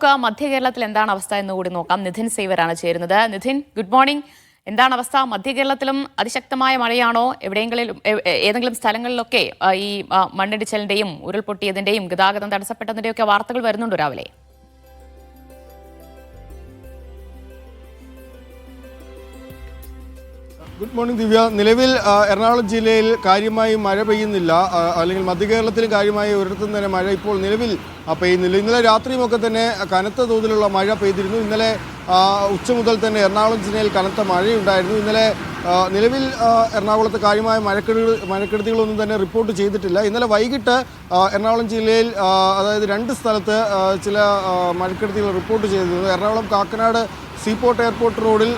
നമുക്ക് മധ്യ കേരളത്തിൽ എന്താണ് അവസ്ഥ എന്ന് കൂടി നോക്കാം. നിധിൻ സേവരാണ് ചേരുന്നത്. Nidhin, good morning. എന്താണ് അവസ്ഥ? മധ്യ കേരളത്തിലും അതിശക്തമായ മഴയാണോ? എവിടെയെങ്കിലും ഏതെങ്കിലും സ്ഥലങ്ങളിലൊക്കെ ഈ മണ്ണിടിച്ചിലിന്റെയും ഉരുൾപൊട്ടിയതിന്റെയും ഗതാഗതം തടസ്സപ്പെട്ടതിന്റെയും ഒക്കെ വാർത്തകൾ വരുന്നുണ്ടോ രാവിലെ? ഗുഡ് മോർണിംഗ് ദിവ്യ. നിലവിൽ എറണാകുളം ജില്ലയിൽ കാര്യമായി മഴ പെയ്യുന്നില്ല, അല്ലെങ്കിൽ മധ്യ കേരളത്തിൽ കാര്യമായി ഒരിടത്തും തന്നെ മഴ ഇപ്പോൾ നിലവിൽ പെയ്യുന്നില്ല. ഇന്നലെ രാത്രിയുമൊക്കെ തന്നെ കനത്ത തോതിലുള്ള മഴ പെയ്തിരുന്നു. ഇന്നലെ ഉച്ച മുതൽ തന്നെ എറണാകുളം ജില്ലയിൽ കനത്ത മഴയുണ്ടായിരുന്നു. ഇന്നലെ നിലവിൽ എറണാകുളത്ത് കാര്യമായ മഴക്കെടുതികളൊന്നും തന്നെ റിപ്പോർട്ട് ചെയ്തിട്ടില്ല. ഇന്നലെ വൈകിട്ട് എറണാകുളം ജില്ലയിൽ അതായത് 2 സ്ഥലത്ത് ചില മഴക്കെടുതികൾ റിപ്പോർട്ട് ചെയ്തിരുന്നു. എറണാകുളം കാക്കനാട് സീപോർട്ട് എയർപോർട്ട് റോഡിൽ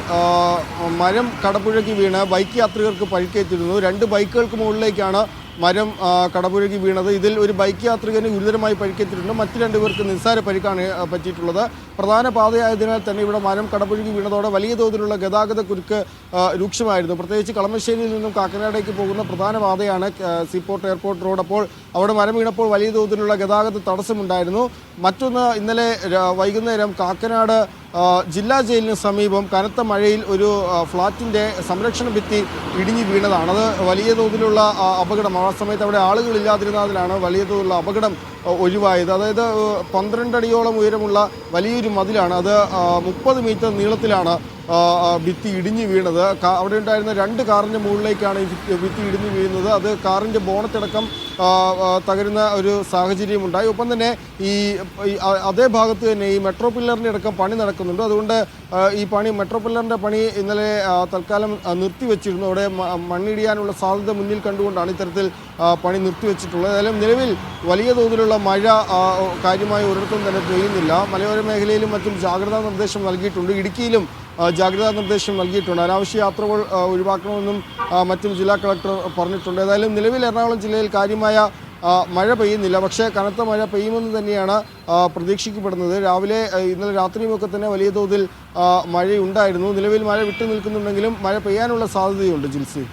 മരം കടപുഴകി വീണ് ബൈക്ക് യാത്രികർക്ക് പരിക്കേറ്റിരുന്നു. 2 ബൈക്കുകൾക്ക് മുകളിലേക്കാണ് മരം കടപുഴകി വീണത്. ഇതിൽ ഒരു ബൈക്ക് യാത്രികന് ഗുരുതരമായി പരിക്കേറ്റിട്ടുണ്ട്. മറ്റ് 2 പേർക്ക് നിസ്സാര പരിക്കാണ് പറ്റിയിട്ടുള്ളത്. പ്രധാന പാതയായതിനാൽ തന്നെ ഇവിടെ മരം കടപുഴകി വീണതോടെ വലിയ തോതിലുള്ള ഗതാഗത കുരുക്ക് രൂക്ഷമായിരുന്നു. പ്രത്യേകിച്ച് കളമശ്ശേരിയിൽ നിന്നും കാക്കനാടേക്ക് പോകുന്ന പ്രധാന പാതയാണ് സീപോർട്ട് എയർപോർട്ട് റോഡ്. അപ്പോൾ അവിടെ മരം വീണപ്പോൾ വലിയ തോതിലുള്ള ഗതാഗത തടസ്സമുണ്ടായിരുന്നു. മറ്റൊന്ന്, ഇന്നലെ വൈകുന്നേരം കാക്കനാട് ജില്ലാ ജയിലിന് സമീപം കനത്ത മഴയിൽ ഒരു ഫ്ളാറ്റിൻ്റെ സംരക്ഷണ ഭിത്തി ഇടിഞ്ഞു വീണതാണ്. അത് വലിയ തോതിലുള്ള അപകടം. ആ സമയത്ത് അവിടെ ആളുകളില്ലാതിരുന്നതിലാണ് വലിയ തോതിലുള്ള അപകടം ഒഴിവായത്. അതായത് 12 അടിയോളം ഉയരമുള്ള വലിയൊരു മതിലാണ്. അത് 30 മീറ്റർ നീളത്തിലാണ് ഭിത്തി ഇടിഞ്ഞു വീണത്. അവിടെ ഉണ്ടായിരുന്ന 2 കാറിൻ്റെ മുകളിലേക്കാണ് ഈ ഭിത്തി ഇടിഞ്ഞു വീഴുന്നത്. അത് കാറിൻ്റെ ബോണറ്റടക്കം തകരുന്ന ഒരു സാഹചര്യമുണ്ടായി. ഒപ്പം തന്നെ ഈ അതേ ഭാഗത്ത് തന്നെ ഈ മെട്രോ പില്ലറിൻ്റെ അടക്കം പണി നടക്കുന്നുണ്ട്. അതുകൊണ്ട് ഈ മെട്രോ പില്ലറിൻ്റെ പണി ഇന്നലെ തൽക്കാലം നിർത്തിവെച്ചിരുന്നു. അവിടെ മണ്ണിടിയാനുള്ള സാധ്യത മുന്നിൽ കണ്ടുകൊണ്ടാണ് ഇത്തരത്തിൽ പണി നിർത്തിവെച്ചിട്ടുള്ളത്. ഏതായാലും നിലവിൽ വലിയ തോതിലുള്ള മഴ കാര്യമായി ഒരിടത്തും തന്നെ പെയ്യുന്നില്ല. മലയോര മേഖലയിലും മറ്റും ജാഗ്രതാ നിർദ്ദേശം നൽകിയിട്ടുണ്ട്. ഇടുക്കിയിലും ജാഗ്രതാ നിർദ്ദേശം നൽകിയിട്ടുണ്ട്. അനാവശ്യ യാത്രകൾ ഒഴിവാക്കണമെന്നും മറ്റും ജില്ലാ കളക്ടർ പറഞ്ഞിട്ടുണ്ട്. ഏതായാലും നിലവിൽ എറണാകുളം ജില്ലയിൽ കാര്യമായ മഴ പെയ്യുന്നില്ല. പക്ഷേ കനത്ത മഴ പെയ്യുമെന്ന് തന്നെയാണ് പ്രതീക്ഷിക്കപ്പെടുന്നത്. രാവിലെ ഇന്നലെ രാത്രിയുമൊക്കെ തന്നെ വലിയ തോതിൽ മഴയുണ്ടായിരുന്നു. നിലവിൽ മഴ വിട്ടു നിൽക്കുന്നുണ്ടെങ്കിലും മഴ പെയ്യാനുള്ള സാധ്യതയുണ്ട്. ജിൽസി.